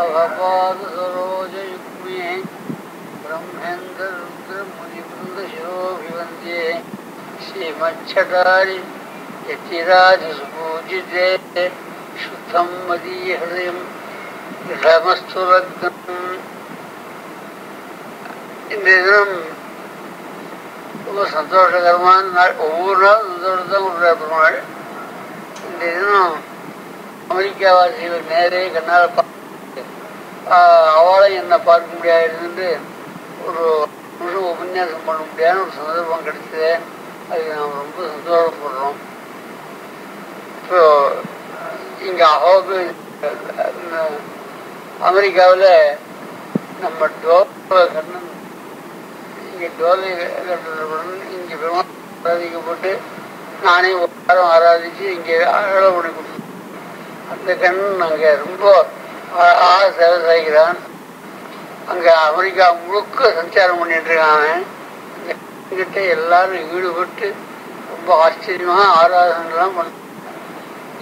अभपाद सरोजयुग्मे ब्रह्मेन्द्र रुद्र मुनिवृंद शिरोभिवन्द्ये श्रीमच्छटारि यतिराज सुपूजिते शुद्धं मदीय हृदयं दृढमस्तु लग्नम्. இந்த தினம் ரொம்ப சந்தோஷகரமான நாள். ஒவ்வொரு நாளும் சந்தோஷத்தான் கொடுக்குறார் பெருமாள். இந்த தினம் அமெரிக்காவாசிகள் நேரே கண்ணால் அவளை என்னை பார்க்க முடியாது ஒரு முழு உபன்யாசம் பண்ண முடியாத ஒரு சந்தர்ப்பம் கிடைச்சது. அதுக்கு நாம் ரொம்ப சந்தோஷப்படுறோம். இப்போ இங்கே அமெரிக்காவில் நம்ம கண்ணன் இங்கே டோலை இங்கே பெருமாள் ஆராதிக்கப்பட்டு நானே ஒரு வாரம் ஆராதிச்சு இங்கே அழகு பண்ணி கொடுத்தோம். அந்த கண்ணன் அங்கே ரொம்ப சேவை செய்கிறான். அங்கே அமெரிக்கா முழுக்க சஞ்சாரம் பண்ணிட்டு இருக்காங்க. கிட்ட எல்லாரும் ஈடுபட்டு ரொம்ப ஆச்சரியமாக ஆராதனைலாம் பண்ண.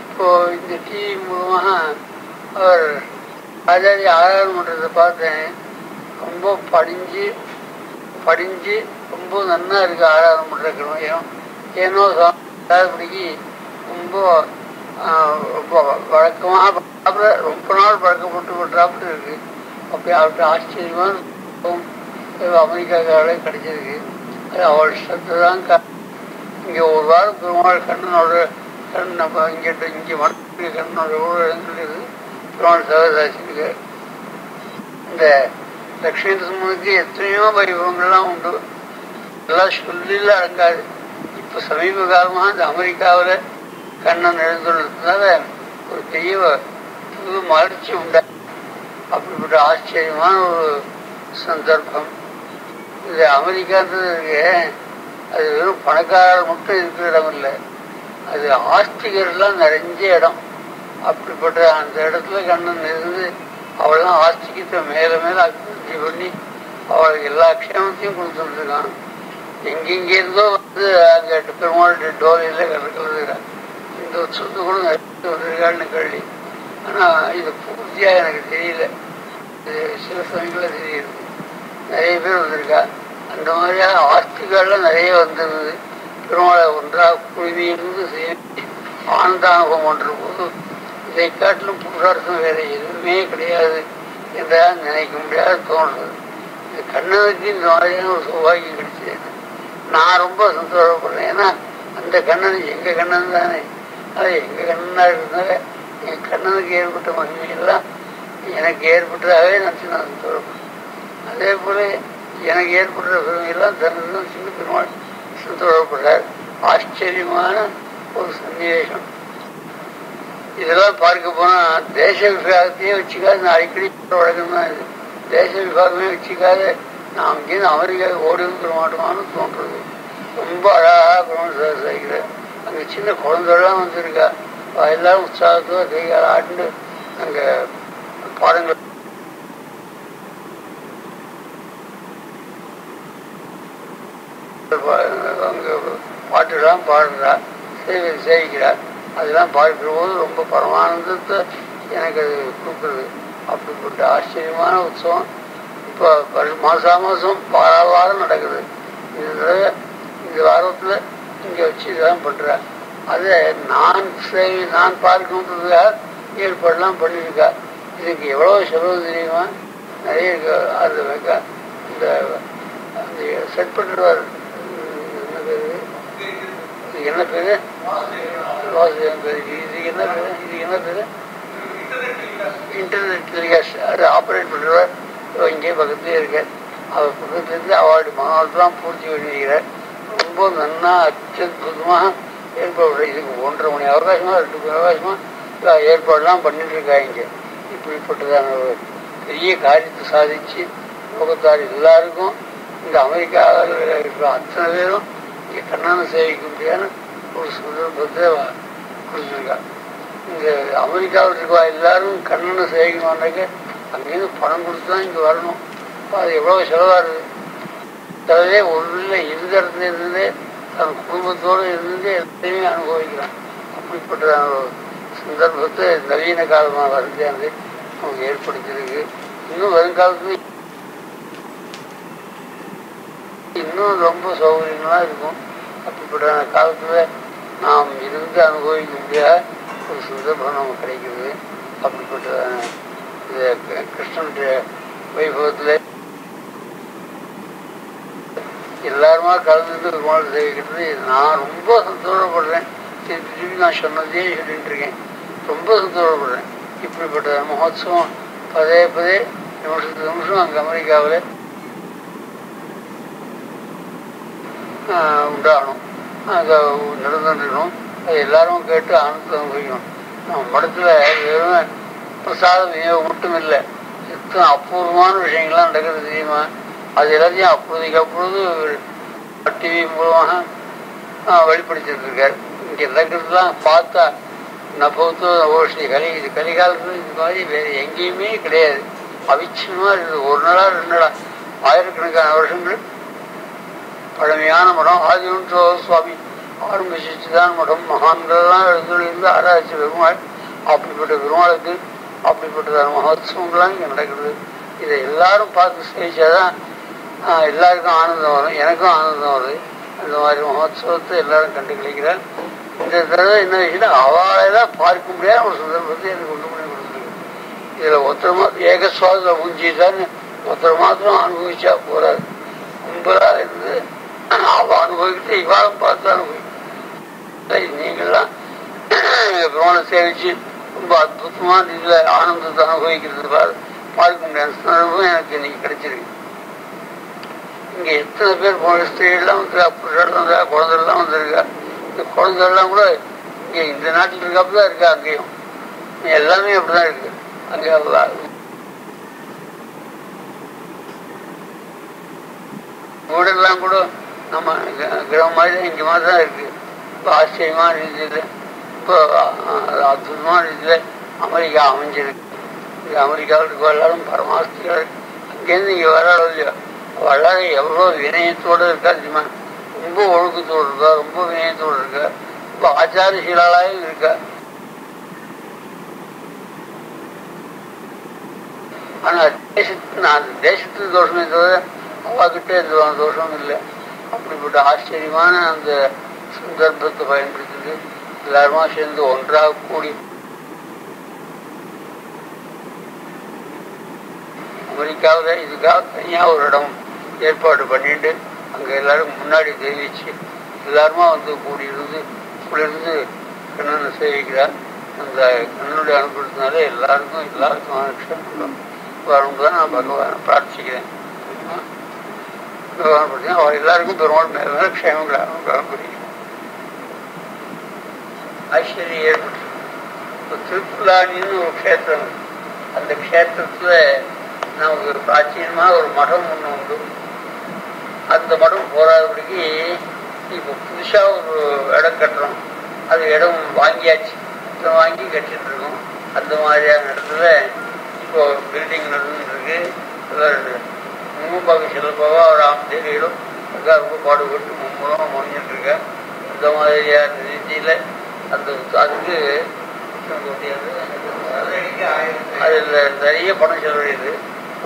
இப்போ இந்த டிவி மூலமாக அவர் ஆச்சாரிய ஆராதனை பண்ணுறதை பார்த்தேன். ரொம்ப படிஞ்சு ரொம்ப நன்னா இருக்கு ஆராதனை பண்ணுறக்கணும். ஏனோ சாப்பிடிக்கு ரொம்ப ரொம்ப வழக்கமாக ரொம்ப நாள் பழக்கப்பட்டு பண்ணுறாப்புல இருக்கு. அப்படி அவர்கிட்ட ஆச்சரியமான அமெரிக்காக்காரே கிடைச்சிருக்கு. அது அவள் சத்து தான். இங்கே ஒரு வாரம் பெருமாள் கண்ணனோட நம்ம இங்கே மனசுக்கு கண்ணனோட எவ்வளோ இடங்கள் இருக்குது பெருமாள் சகதாசிக்கு. இந்த லட்சுமி நரசிம்மனுக்கு எத்தனையோ வைபவங்கள்லாம் உண்டு. எல்லாம் சொல்லில அடங்காது. இப்போ சமீப காலமாக இந்த அமெரிக்காவில் கண்ணன் எழுந்துள்ளதுனால ஒரு பெரிய புது மலர்ச்சி உண்டா. அப்படிப்பட்ட ஆச்சரியமான ஒரு சந்தர்ப்பம். இது அமெரிக்கான்றது அது வெறும் பணக்காரர் மட்டும் இருக்கிற இடம் இல்லை. அது ஆஸ்திகர்லாம் நிறைஞ்ச இடம். அப்படிப்பட்ட அந்த இடத்துல கண்ணன் இருந்து அவள்லாம் ஆஸ்திகத்தை மேலே மேலே அபிவிருத்தி பண்ணி அவளுக்கு எல்லா க்ஷேமத்தையும் கொடுத்துருக்கான். எங்கெங்கேருந்தோ அங்கே பெருமாளுடைய டோலையில் கலந்துக்கிறான். இந்த உற்சவத்தை கூட நிறைய வந்திருக்காள்னு கேள்வி. ஆனால் இது பூர்த்தியாக எனக்கு தெரியல. இது சில சமயங்களில் தெரியுது. நிறைய பேர் வந்திருக்கா. அந்த மாதிரியாக ஆஸ்திகள்லாம் நிறைய வந்துருது. பெருமாளை ஒன்றாக குழுமியிருந்து செய்ய ஆனந்த அனுபவம் பண்ணுற போது இதை காட்டிலும் புருஷார்த்தம் வேறு எதுவுமே கிடையாது என்றால் நினைக்க முடியாத தோன்றுறது. இந்த கண்ணனுக்கு இந்த மாதிரியான ஒரு சௌபாகியம் கிடைச்சது. நான் ரொம்ப சந்தோஷப்படுறேன். ஏன்னா அந்த கண்ணன் எங்கள் கண்ணன் தானே. அது எங்கள் கண்ணனாக இருந்தால என் கண்ணனுக்கு ஏற்பட்ட மகிமையெல்லாம் எனக்கு ஏற்பட்டதாகவே நினச்சி நான் சந்தோஷப்படுறேன். அதே போல் எனக்கு ஏற்படுற பெருமையெல்லாம் தன்னுடன் சின்ன பெருமாள் சந்தோஷப்படுறார். ஆச்சரியமான ஒரு சன்னிவேஷம். இதெல்லாம் பார்க்க போனால் தேச விபாகத்தையே வச்சுக்காது. நான் அடிக்கடி வழக்கம் தான் இது. தேச விபாகமே வச்சுக்காத நான் அங்கேருந்து அமெரிக்காவுக்கு ஓடி வந்துட மாட்டோமான்னு தோன்றுறது. ரொம்ப அழகாக பெருமாள் செய்கிறேன். அங்கே சின்ன குழந்தைலாம் வந்துருக்கா. எல்லாரும் உற்சாகத்தோடு கைகால ஆண்டு அங்கே பாடங்கள் அங்கே பாட்டுலாம் பாடுறா, சேவிக்கிறார். அதெல்லாம் பார்க்கிற போது ரொம்ப பரமானந்தத்தை எனக்கு அது கொடுக்குறது. அப்படிப்பட்ட ஆச்சரியமான உற்சவம் இப்போ மாதம் வாரம் நடக்குது. இந்த வாரத்தில் இங்கே வச்சு இதெல்லாம் பண்ணுறேன். அதை நான் பார்க்கணுன்றதுக்காக ஏற்பாடுலாம் பண்ணியிருக்கா. இதுக்கு எவ்வளோ செலவு தெரியுமா? நிறைய இருக்கு. அது இந்த அந்த செட் பண்ணுறார். என்ன பேர்? வாசுதேவன் பேர். இதுக்கு என்ன பேர்? Internet telecast. அது ஆப்ரேட் பண்ணுறவர் இங்கே பக்கத்துலேயே இருக்கார். அவர் பக்கத்துலேருந்து அவருடைய மனோதெல்லாம் பூர்த்தி பண்ணிக்கிறார். ரொம்ப நன்னா அத்யுதமாக ஏற்பாடு. இதுக்கு 1.5 மணி அவகாசமாக 2 மணி அவகாசமாக ஏற்பாடுலாம் பண்ணிட்டு இருக்காங்க. இப்படிப்பட்டதான ஒரு பெரிய காரியத்தை சாதிச்சு லோகத்தார் எல்லாருக்கும் இந்த அமெரிக்காவில் இருக்கிற அத்தனை பேரும் இங்கே கண்ணனை சேவிக்க முடியாத ஒரு சந்தர்ப்பத்தை கொடுத்துருக்கா. இந்த அமெரிக்காவில் இருக்கா எல்லாரும் கண்ணனை சேவிக்கணும்னாக்க அங்கேருந்து பணம் கொடுத்து தான் இங்கே வரணும். அது எவ்வளோ செலவாகுது. தவிர ஒன்றில் இருந்த இடத்துல இருந்தே தன் குடும்பத்தோடு இருந்து எல்லாத்தையுமே அனுபவிக்கிறான். அப்படிப்பட்டதான ஒரு சந்தர்ப்பத்தை நவீன காலமாக வருது. நமக்கு ஏற்படுத்தியிருக்கு. இன்னும் வருங்காலத்துல இன்னும் ரொம்ப சௌகரியங்களாக இருக்கும். அப்படிப்பட்ட காலத்துல நாம் இருந்து அனுபவிக்க முடியாத ஒரு சந்தர்ப்பம் நமக்கு கிடைக்கிறது. அப்படிப்பட்ட கிருஷ்ணனுடைய வைபவத்தில் எல்லாருமா கலந்துட்டு பெருமாள் சேவிக்கிறது நான் ரொம்ப சந்தோஷப்படுறேன். திருப்பி திருப்பி நான் சொன்னதே சொல்லிட்டு இருக்கேன். ரொம்ப சந்தோஷப்படுறேன். இப்படிப்பட்ட மகோத்சவம் பதே பதே நிமிஷத்துக்கு நிமிஷம் அங்கே அமெரிக்காவில் உண்டாகணும், அங்கே நடந்துருக்கணும். அது எல்லாரும் கேட்டு ஆனந்தம் அனுபவிக்கணும். நம்ம மடத்தில் வெறும் பிரசாத விநியோகம் மட்டும் இல்லை, எத்தனை அபூர்வமான விஷயங்கள்லாம் நடக்கிறது தெரியுமா? அது எல்லாத்தையும் அப்பொழுதுக்கு அப்பொழுது டிவி மூலமாக வெளிப்படுத்திருக்கார். இங்கே நடக்கிறதுலாம் பார்த்தா நபத்து ஓஷி இது கலிகாலத்தில் இது மாதிரி வேறு எங்கேயுமே கிடையாது. அவிச்சமாக இருக்குது. ஒரு நாளா 2 நாளா ஆயிரக்கணக்கான வருஷங்கள் பழமையான மடம். ஆதிவன் சுவாமி ஆரம்பிச்சுதான் மடம். மகான்கள்லாம் எழுந்துள்ள ஆராய்ச்சி பெருமாள். அப்படிப்பட்ட பெருமாளுக்கு அப்படிப்பட்ட மகோத்சவங்கள்லாம் இங்கே நடக்குது. இதை எல்லாரும் பார்த்து சேவிச்சாதான் எல்லாருக்கும் ஆனந்தம் வரும். எனக்கும் ஆனந்தம் வருது. அந்த மாதிரி மகோத்சவத்தை எல்லாரும் கண்டு கழிக்கிறார். இந்த தடவை என்ன விஷயம்னா அவளைதான் பார்க்க முடியாத ஒரு சந்தர்ப்பத்தை எனக்கு கொண்டு பண்ணி கொடுத்துருக்கு. இதில் ஒருத்தர் மாத்திரம் ஏகசுவாதத்தில் முடிஞ்சுதான்னு ஒருத்தர் மாத்திரம் அனுபவிச்சா போறாரு. கும்பலாக இருந்து அவ அனுபவிக்கிட்டு இவாளும் பார்த்து அனுபவிக்கும். நீங்கள்லாம் பெருமாளை சேவிச்சு ரொம்ப அற்புதமான இதில் ஆனந்தத்தை அனுபவிக்கிறது பார்க்க முடியாத சந்தர்ப்பம் எனக்கு இன்னைக்கு கிடைச்சிருக்கு. இங்க எத்தனை பேர் ஸ்திரீலாம் வந்துருக்கா, புருஷர்கள் வந்திருக்கா, குழந்தைகள்லாம் வந்திருக்கா. இந்த குழந்தைகள்லாம் கூட இங்க இந்த நாட்டில் இருக்காப்புதான் இருக்கா. அங்கேயும் எல்லாமே அப்படிதான் இருக்கு. அங்கே வீடெல்லாம் கூட நம்ம கிரகம் மாதிரி இங்க மாதிரி தான் இருக்கு. இப்போ ஆச்சரியமான ரீதியில் இப்போ அற்புதமான ரீதியில் அமெரிக்கா அமைஞ்சிருக்கு. அமெரிக்காவில் இருக்க எல்லாரும் பரமாஸ்திகள் அங்கேருந்து இங்கே வராளோ இல்லையோ வல்லாத எவ்வளோ வினயத்தோடு இருக்கா தெரியுமா? ரொம்ப ஒழுக்கத்தோடு இருக்கா, ரொம்ப வினயத்தோடு இருக்கா, ரொம்ப ஆச்சாரசீலாயும் இருக்கா. ஆனால் தேசத்து தோஷமே தவிர அவாக்கிட்ட எந்த தோஷமும் இல்லை. அப்படிப்பட்ட ஆச்சரியமான அந்த சந்தர்ப்பத்தை பயன்படுத்திட்டு எல்லாருமா சேர்ந்து ஒன்றாக கூடி அமெரிக்காவில் இதுக்காக தனியாக ஒரு இடம் ஏற்பாடு பண்ணிட்டு அங்கே எல்லாரும் முன்னாடி தெரிவிச்சு எல்லாருமா வந்து கூடியிருந்து குளிர்ந்து கண்ணனை சேவிக்கிறார். அந்த கண்ணனுடைய அனுபவத்தினால எல்லாருக்கும் அனுஷம் வரணும் தான் நான் பகவானை பிரார்த்திக்கிறேன். பகவான் பார்த்தீங்கன்னா அவர் எல்லாருக்கும் பெருமாள் மேல மேலே க்ஷேமங்களாக புரியும். ஆச்சரியம் ஏற்பட்டு இப்போ திருப்புலானின்னு ஒரு க்ஷேத்திரம், அந்த க்ஷேத்திரத்தில் நமக்கு பிராச்சீனமாக ஒரு மடம் ஒன்று உண்டு. அந்த மடம் போராதபடிக்கு இப்போ புதுசாக ஒரு இடம் கட்டுறோம். அது இடம் வாங்கியாச்சு, வாங்கி கட்டிட்டு இருக்கோம். அந்த மாதிரியான இடத்துல இப்போ பில்டிங் நடந்துருக்கு. மும்பாக செல்லப்போவா ஒரு ஆம்பேரியிலும் அதுக்காக ரொம்ப பாடுபட்டு மும்மூலமாக முடிஞ்சிட்டு இருக்க. அந்த மாதிரியான ரீதியில் அந்த அதுக்கு அதில் நிறைய பணம் செலவழியுது.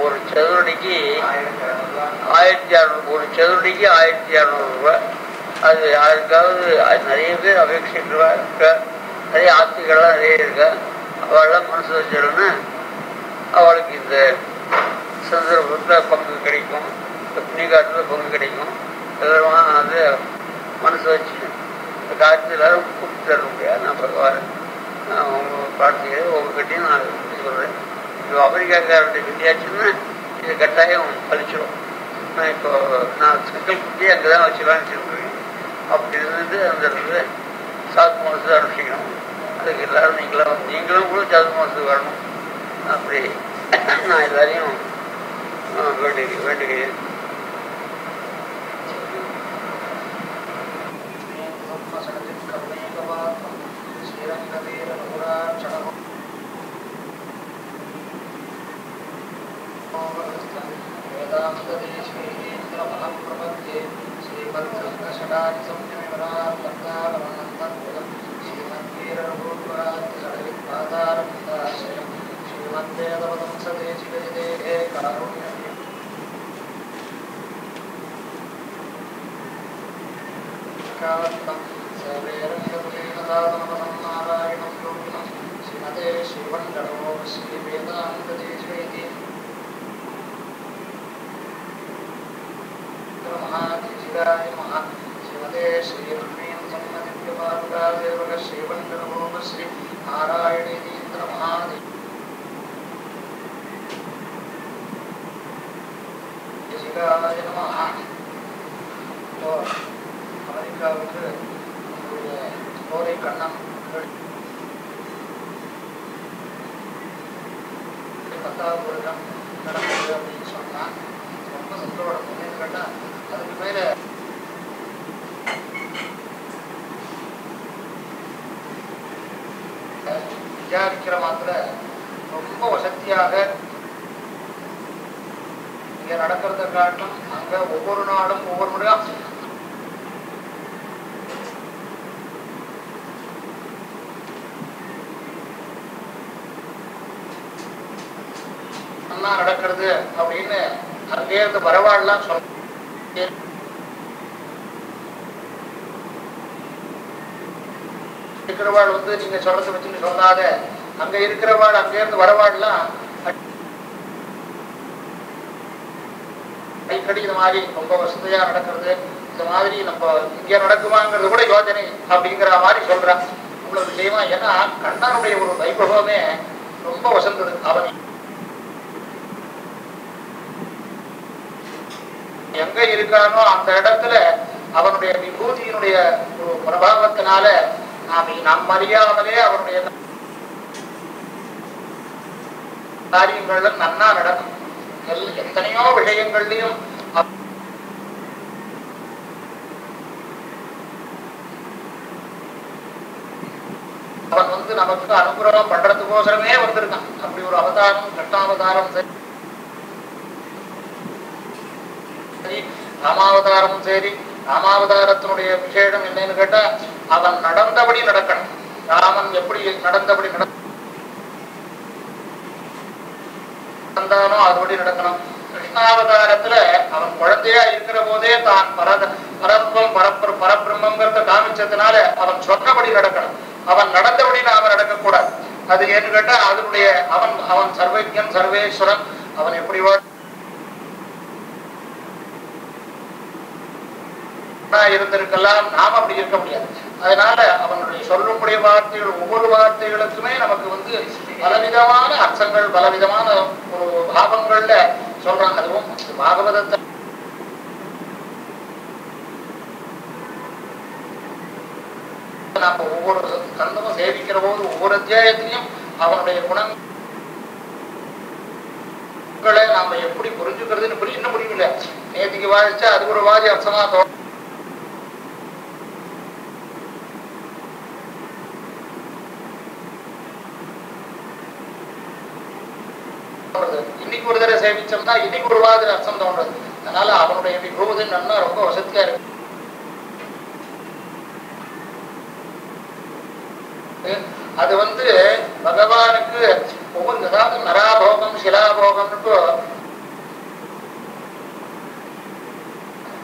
ஒரு சதுரடிக்கு 1600, ஒரு சதுரடிக்கு 1200 ரூபாய். அது யாருக்காவது நிறைய பேர் அபேட்சிக்கிறவா இருக்கா, நிறைய ஆஸ்திகள்லாம் நிறைய இருக்கா. அவளெல்லாம் மனசு வச்சிடணும்னா அவளுக்கு இந்த சந்தர்ப்பத்தில் பங்கு கிடைக்கும், இந்த புண்ணியகாலத்தில் பங்கு கிடைக்கும். எல்லாருமா அது மனசு வச்சு இந்த காலத்தில் எல்லாரும் கூப்பிட்டு தர முடியாது. நான் பகவான் அவங்க பிரார்த்திக்கிறேன். ஒவ்வொருக்கிட்டையும் நான் சொல்கிறேன். இப்போ அமெரிக்காக்காரர்கிட்ட சொல்லியாச்சுன்னா இது கட்டாயம் பழிச்சிடும். நான் இப்போ நான் சங்கல்பத்தி அங்கே தான் வச்சுக்கலான்னு சொல்லுவேன். அப்படி இருந்துட்டு அந்த இடத்துல சாது மாதத்தை அனுப்பிக்கணும். அதுக்கு எல்லாரும் நீங்களும் கூட சாது மாதத்துக்கு வரணும். அப்படி நான் எல்லாரையும் வேண்டுகிறேன். அமெரிக்காவுக்கு நம்முடைய கோரை கண்ணன் 10வது வருடம் நடந்தது அப்படின்னு சொன்னா ரொம்ப சந்தோஷம். என்னன்னு கேட்டா அதுக்கு மேல விசாரிக்கிற மாத்திர ரொம்ப வசதியாக இங்க நடக்கிறத காட்டும் அங்க ஒவ்வொரு நாடும் ஒவ்வொரு முறையும் நடக்கிறது அப்படின்னு அங்கே இருந்து வரவாடலாம் சொல்ல இருக்கிறவாள் நீங்க சொல்றது வச்சுன்னு சொல்லாத அங்க இருக்கிறவாள் அங்கே இருந்து வரவாடலாம் அடிக்கடி இந்த மாதிரி ரொம்ப வசதியா நடக்கிறது. இந்த மாதிரி நம்ம இங்க நடக்குமாங்கிறது கூட யோஜனை அப்படிங்கிற மாதிரி சொல்றான். இவ்வளவு விஷயமா ஏன்னா கண்ணனுடைய ஒரு வைபவமே ரொம்ப வசந்தது. அவன் எங்க இருக்கானோ அந்த இடத்துல அவனுடைய விபூதியினுடைய ஒரு பிரபாவத்தினால நாம் அறியாமலே அவனுடைய காரியங்கள்ல நன்னா நடக்கும். எத்தனையோ விஷயங்கள்லயும் அவன் நமக்கு அனுகிரகம் பண்றதுக்கோசரமே வந்திருக்கான். அப்படி ஒரு அவதாரம் கட்டாவதாரம் சரி, ராமாவதாரமும் சரி. ராமாவதாரத்தினுடைய விசேஷம் என்னன்னு கேட்டா அவன் நடந்தபடி நடக்கணும். ராமன் எப்படி நடந்தபடி நடந்தானோ அதுபடி நடக்கணும். கிருஷ்ணாவதாரத்துல அவன் குழந்தையா இருக்கிற போதே தான் பரபிரம்மங்கிறத காமிச்சதுனால அவன் சொன்னபடி நடக்கணும். அவன் நடந்தபடி நாம நடக்கக்கூடாது. அது ஏன்னு கேட்டா அதனுடைய அவன் சர்வஜன் சர்வேஸ்வரன். அவன் எப்படி இருந்திருக்கலாம், நாம அப்படி இருக்க முடியாது. அதனால அவனுடைய சொல்லும்படிய வார்த்தைகள் ஒவ்வொரு வார்த்தைகளுக்குமே நமக்கு பலவிதமான அர்த்தங்கள் பலவிதமான ஒரு பாவங்கள்ல சொல்றான். அதுவும் பாகவதத்தை நாம ஒவ்வொரு கந்தமும் சேவிக்கிற போது ஒவ்வொரு அத்தியாயத்திலையும் அவனுடைய குணங்களை நாம எப்படி புரிஞ்சுக்கிறதுன்னு இன்னும் முடியல. நேற்றுக்கு வாழிச்சா அது ஒரு வாதி அர்த்தமா தோணும். இன்னைக்கு ஒரு தடவை சேவிச்சோம்னா இன்னைக்கு ஒரு வாதி அர்த்தம் தோன்றது. அதனால அவனுடைய விபூதி நன்னா ரொம்ப வசதியா இருக்கு. அது பகவானுக்கு ஒவ்வொரு அதாவது நராபோகம் சிலாபோகம்னு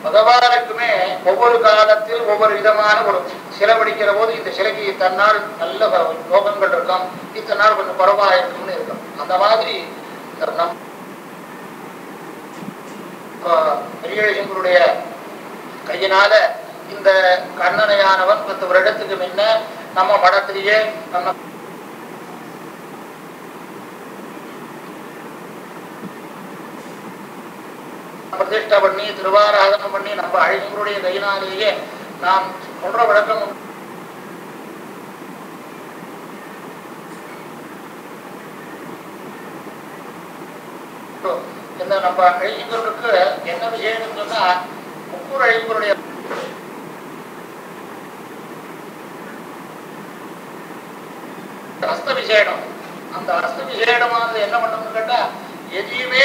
பகவானுக்குமே ஒவ்வொரு காலத்தில் ஒவ்வொரு விதமான ஒரு சிலை பிடிக்கிற போது இந்த சிலைக்கு இத்தனால் நல்ல போகங்கள் இருக்கும், இத்தனை நாள் கொஞ்சம் குறைவா இருக்கும்னு இருக்கும். அந்த மாதிரி பெரியழகருடைய கையினால இந்த கண்ணனையானவன் 10 வருடத்துக்கு முன்ன நம்ம மடத்திலேயே பிரதிஷ்டை பண்ணி திருவாராதனம் பண்ணி நம்ம அழகருடைய கையினாலேயே நாம் சொல்ற வழக்கம் இந்த நம்ம அழகருக்கு என்ன விஷயம் சொன்னா முக்கூர் அழகருடைய ஹஸ்த விசேடம். அந்த ஹஸ்த விசேடமானது என்ன பண்ணணும்னு கேட்டா எதையுமே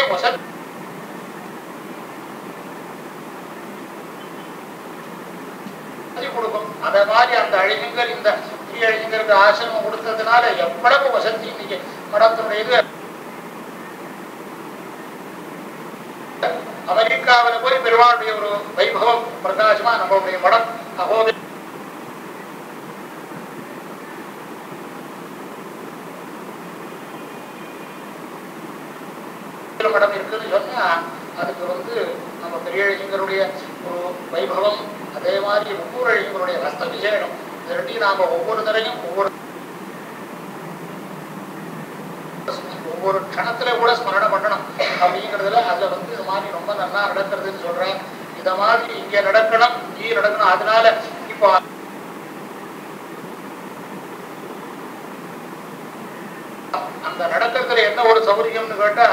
கொடுக்கும். அத மாதிரி அந்த அழிஞர் இந்த பெரிய அழிஞருக்கு ஆசிரமம் கொடுத்ததுனால எவ்வளவு வசதி இன்னைக்கு மடத்தினுடைய இது அமெரிக்காவில் போய் பெருமாளுடைய ஒரு வைபவம் பிரகாசமா நம்மளுடைய மடம் அகோபில மடம் இருக்குன்னு சொன்னா அதுக்கு வந்து நம்ம பெரியழகருடைய ஒரு வைபவம், அதே மாதிரி ஒவ்வொரு அழகருடைய ஹஸ்த விசேஷம், ரெண்டையும் நாம ஒவ்வொரு தரையும் ஒவ்வொரு க்ஷணத்துல கூட ஸ்மரணம் பண்ணணும் அப்படிங்கிறதுல அதுல வந்து இது மாதிரி ரொம்ப நல்லா நடக்கிறதுன்னு சொல்றேன். இத மாதிரி இங்க நடக்கணும், இங்கே நடக்கணும். அதனால இப்போ அந்த நடக்கிறதுல என்ன ஒரு சௌகரியம்னு கேட்டா,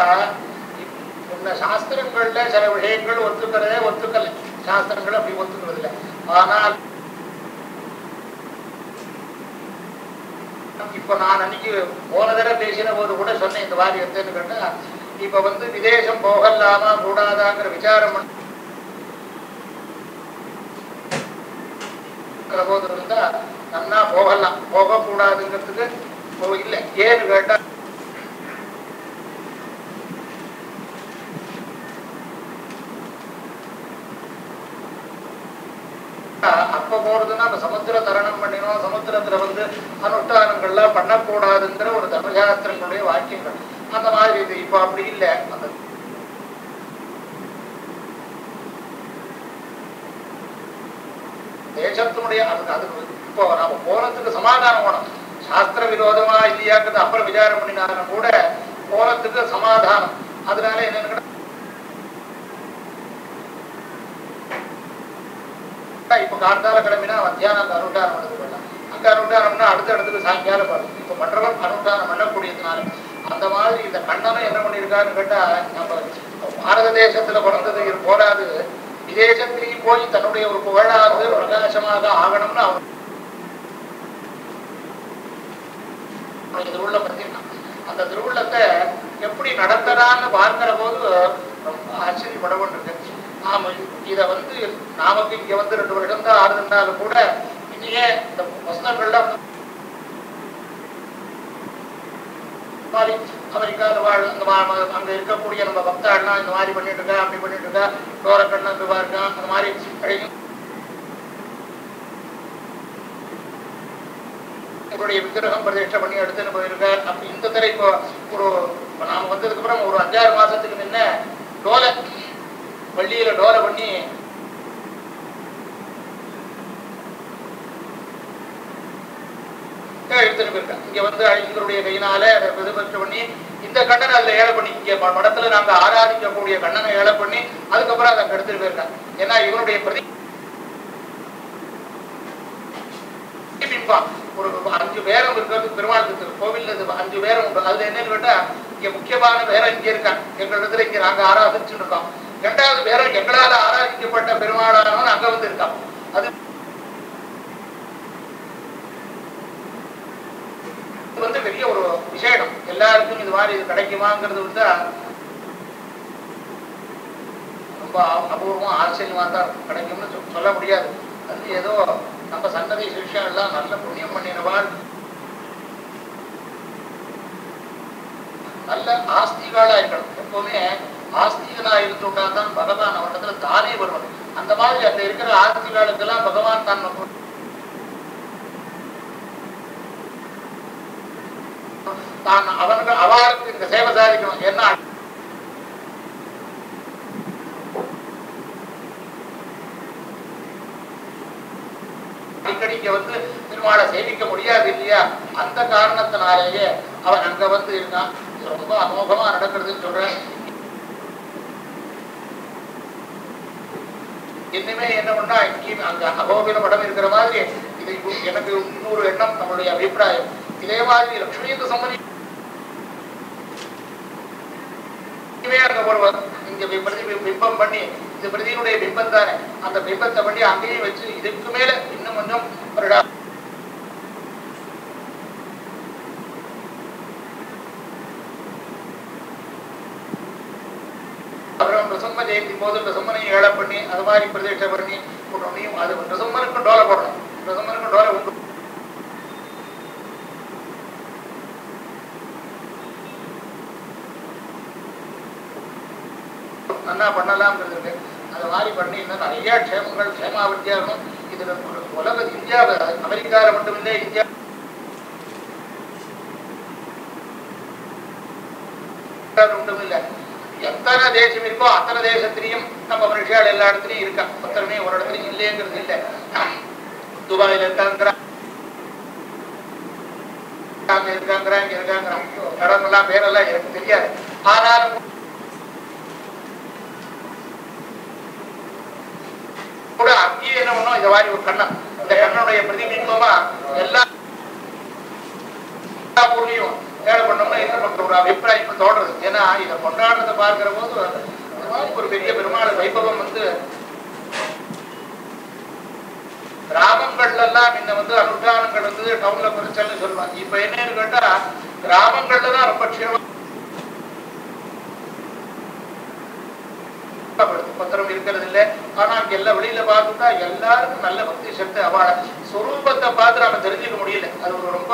இந்த சாஸ்திரங்கள்ல சில விஷயங்கள் ஒத்துக்கல, சாஸ்திரங்கள் அப்படி ஒத்துக்கிறது இல்லை. ஆனால் இப்ப நான் அன்னைக்கு போன தடவை பேசின போது கூட சொன்னேன் இந்த மாதிரி எடுத்துன்னு கேட்டா, இப்ப வந்து விதேசம் போகலாமா கூடாதாங்கிற விசாரம் போது இருந்தா நன்னா போகலாம், போக கூடாதுங்கிறதுக்கு இல்லை. ஏன்னு கேட்டா அப்ப போறதுன்னா அந்த சமுத்திர தரணம் பண்ணினோம், சமுத்திரத்துல வந்து அனுஷ்டானங்கள்லாம் பண்ணக்கூடாதுங்கிற ஒரு தர்மசாஸ்திரங்களுடைய வாக்கியங்கள் அந்த மாதிரி இது. இப்ப அப்படி இல்லை. அந்த தேசத்தினுடைய அதுக்கு இப்போ நாம போனதுக்கு சமாதானம் வேணும். சாஸ்திர விரோதமா இல்லையாங்கிறது அப்புறம் விசாரம் பண்ணினாலும் கூட போனதுக்கு சமாதானம். அதனால என்ன இப்ப கார்த்தால கிளம்பினா மத்தியானம் அந்த அனுஷ்டானம் பண்ணது போயிடலாம். அங்க அனுஷ்டானம்னா அடுத்த இடத்துக்கு சாயங்காலம் பாருங்க. இப்ப மற்றவன் அனுஷ்டானம் பண்ணக்கூடியதுனால அந்த மாதிரி இந்த கண்ணனும் என்ன பண்ணிருக்காருன்னு கேட்டா, நம்ம பாரத தேசத்துல பிறந்தது போராது, விதேசத்திலேயும் போய் தன்னுடைய ஒரு புகழானது பிரகாசமாக ஆகணும்னு அவன் திருவுள்ள பத்தினான். அந்த திருவுள்ளத்தை எப்படி நடத்தலான்னு பார்க்கிற போது ரொம்ப ஆச்சரியப்பட இருக்கு. நாம இத வந்து நாமக்கு இங்க வந்து 2 வருஷம் தான் ஆறுதுனாலும் கூட இனியே இந்த வஸ்திரங்கள்லாம் அமெரிக்காவில் வாழ் அங்க இருக்கக்கூடிய நம்ம பக்தாள்லாம் இந்த மாதிரி பண்ணிட்டு இருக்கா, அப்படி பண்ணிட்டு இருக்கா, டோரக்கண்ணா இதுவா இருக்கான், அந்த மாதிரி இவருடைய விக்கிரகம் பிரதிஷ்டை பண்ணி எடுத்துன்னு போயிருக்கார். அப்படி இந்த தடவை இப்போ ஒரு நாம வந்ததுக்கு அப்புறம் ஒரு 5-6 மாசத்துக்கு முன்ன டோலை வள்ளியில டோலை பண்ணி எடுத்துட்டு போயிருக்கேன். இங்க வந்து இவருடைய கையினால அதை பிரதிபட்சம் பண்ணி இந்த கண்ணனை அதுல ஏழை பண்ணி இங்க மடத்துல நாங்க ஆராதிக்கக்கூடிய கண்ணனை ஏழை பண்ணி அதுக்கப்புறம் அதை எடுத்துட்டு போயிருக்கேன். ஏன்னா இவருடைய பிரதிபிம்பம் ஒரு 5 பேரம் இருக்கிறது பெருமாள் கோவில் 5 பேரம் உண்டு. அதுல என்னன்னு கேட்டா, இங்க முக்கியமான பேரம் இங்க இருக்காங்க எங்க இடத்துல, இங்க நாங்க ஆராதிச்சுட்டு இருக்கோம். 2வது பேரம் எங்களால ஆராதிக்கப்பட்ட பெருமாளானவன் அங்க வந்து இருக்கான். அது வந்து பெரிய ஒரு விசேஷம். எல்லாருக்கும் இது மாதிரி இது கிடைக்குமாங்கிறது வந்து ரொம்ப அபூர்வமா ஆச்சரியமா தான் கிடைக்கும்னு சொல்ல முடியாது. அது ஏதோ நம்ம சன்னதி சிஷ்யம் எல்லாம் நல்ல புண்ணியம் பண்ணினவாள், நல்ல ஆஸ்திகளா இருக்கணும். எப்பவுமே ஆஸ்திகனா இருந்துட்டா தான் பகவான் அவனிடத்துல தானே வருவது. அந்த மாதிரி அங்க இருக்கிற ஆஸ்திகளுக்கெல்லாம் பகவான் தான் அவனுக்கு அவளுக்கு இந்த சேவை சாதிக்கணும். என்ன அடிக்கடி இங்க வந்து திருமாலை சேவிக்க முடியாது இல்லையா, அந்த காரணத்தினாலேயே அவன் அங்க வந்து இருக்கான். ரொம்ப அமோகமா நடக்கிறதுன்னு சொல்றேன். இன்னுமே என்ன பண்ணா, இங்கேயும் அங்க அகோபில மடம் இருக்கிற மாதிரி இது எனக்கு இன்னொரு எண்ணம், நம்மளுடைய அபிப்பிராயம். இதே மாதிரி லட்சுமிக்கு சம்பந்தி அங்க ஒருவர் இங்க பிம்பம் பண்ணி, இந்த பிரதியினுடைய பிம்பம் தானே, அந்த பிம்பத்தை பண்ணி அங்கேயும் வச்சு இதுக்கு மேல இன்னும் கொஞ்சம் அப்புறம் பிரசம்ம ஜெயந்தி போது பிரசம்மனையும் ஏழை பண்ணி அது மாதிரி பிரதிஷ்டை பண்ணி போட்டோம். அது பிரசம்மனுக்கும் டோலை போடணும், பிரசம்மனுக்கும் டோலை உண்டு. நல்லா பண்ணலாம்ங்கிறது இருக்கு. அது மாதிரி பண்ணி இன்னும் நிறைய க்ஷேமங்கள் க்ஷேமாவத்தியாகணும். இதுல உலக இந்தியா அமெரிக்கால மட்டும் இல்லை, இந்தியா ஒன்றும் இல்லை, எத்தனை தேசம் இருக்கோ அத்தனை தேசத்திலையும் நம்ம மனுஷால் எல்லா இடத்துலயும் இருக்கா. ஒருத்தருமே ஒரு இடத்துலயும் இல்லைங்கிறது இல்லை. துபாயில இருக்காங்கிறாங்க, இருக்காங்கிறாங்க, இங்க இருக்காங்கிறாங்க, இடங்கள்லாம் பேரெல்லாம் எனக்கு தெரியாது. ஆனாலும் கூட அங்கேயே என்ன பண்ணும், இந்த மாதிரி ஒரு கண்ணன், இந்த கண்ணனுடைய பிரதிபிம்பமா எல்லா ஊர்லயும் வேலை பண்ணோம்னா என்ன பண்ற ஒரு அபிப்பிராயம் தோன்றது. ஏன்னா இதை கொண்டாடுறதை பார்க்கிற போது ஒரு பெரிய பெருமாள் வைபவம் வந்து கிராமங்கள்ல எல்லாம் முன்ன வந்து அனுஷ்டானங்கள் வந்து டவுன்ல குறைச்சல்னு சொல்லுவாங்க. இப்ப என்னன்னு கேட்டா கிராமங்கள்ல தான் ரொம்ப க்ஷேமம் பத்திரம் இருக்கிறது இல்லை. ஆனா அங்க எல்லா வெளியில பார்த்துட்டா எல்லாருக்கும் நல்ல பக்தி சக்தி அவளை சொரூபத்தை பார்த்து நாம தெரிஞ்சுக்க முடியல. அது ஒரு ரொம்ப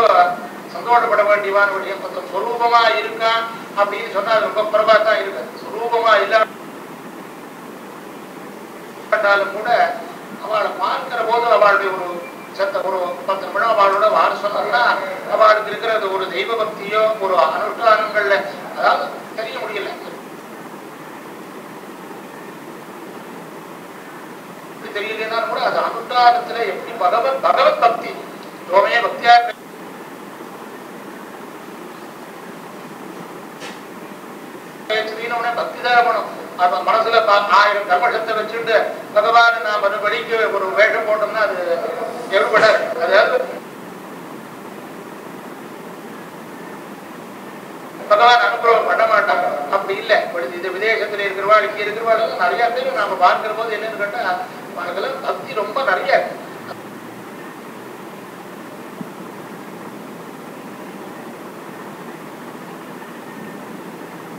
சந்தோஷப்பட வேண்டியவான விஷயம். கொஞ்சம் சொரூபமா இருக்கா அப்படின்னு சொன்னா அது ரொம்ப குறைவா தான் இருக்கு. சொரூபமா இல்லாட்டாலும் கூட அவளை பார்க்கிற போது அவளுடைய ஒரு ஒரு 10 நிமிடம் அவளோட வார சொன்னா அவளுக்கு இருக்கிற ஒரு தெய்வ பக்தியோ ஒரு அனுஷ்டானங்கள்ல அதாவது தெரிய முடியல. தெரியலன்னா கூட அது அனுஷ்டானத்துல எப்படி பகவத் பக்தி ரோமே பக்தியா பக்தி தரப்பணும். மனசுல 1000 கர்மசத்தை வச்சுட்டு பகவான் நான் மறுபடிக்கு ஒரு வேஷம் போட்டோம்னா அது எவ்வளவு. அதாவது பகவான் அனுகிரகம் பண்ண மாட்டாங்க. அப்படி இல்லை. இது விதேசத்துல இருக்கிறவாள் இங்க இருக்கிறவாள் நிறைய பேர் நாம பார்க்கிற போது என்னன்னு கேட்டா அவங்களுக்கு பக்தி ரொம்ப நிறைய இருக்கு.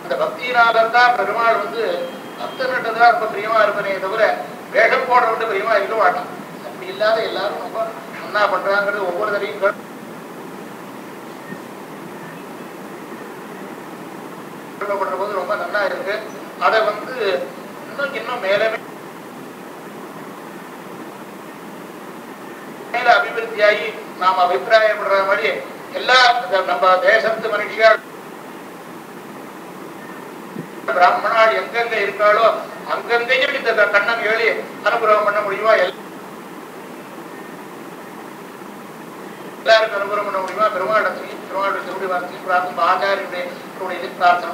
அந்த பக்தியினால்தான் பெருமாள் வந்து பக்தர்கிட்டதான் ரொம்ப பிரியமா இருப்பனே தவிர வேஷம் போட விட்டு பிரியமா இருக்க மாட்டான். அப்படி இல்லாத எல்லாரும் ரொம்ப என்ன பண்றாங்கிறது ஒவ்வொரு தரையும் பண்ற போது ரொம்ப நல்லா இருக்கு. அதை வந்து இன்னும் மேல மேல அபிவிருத்தியாகி நாம அபிப்பிராயப்படுற மாதிரி எல்லா நம்ம தேசத்து மனுஷியால் பிராமணால் எங்கெங்க இருக்காளோ அங்கங்கேயும் இந்த கண்ணன் ஏழி அனுகிரகம் பண்ண முடியுமா, எல்லாருக்கும் அனுகிரகம் பண்ண முடியுமா, பெருமாள் திருவிழி வார்த்தையும் பிரார்த்தனை ஆச்சாரியுடைய பிரார்த்தனை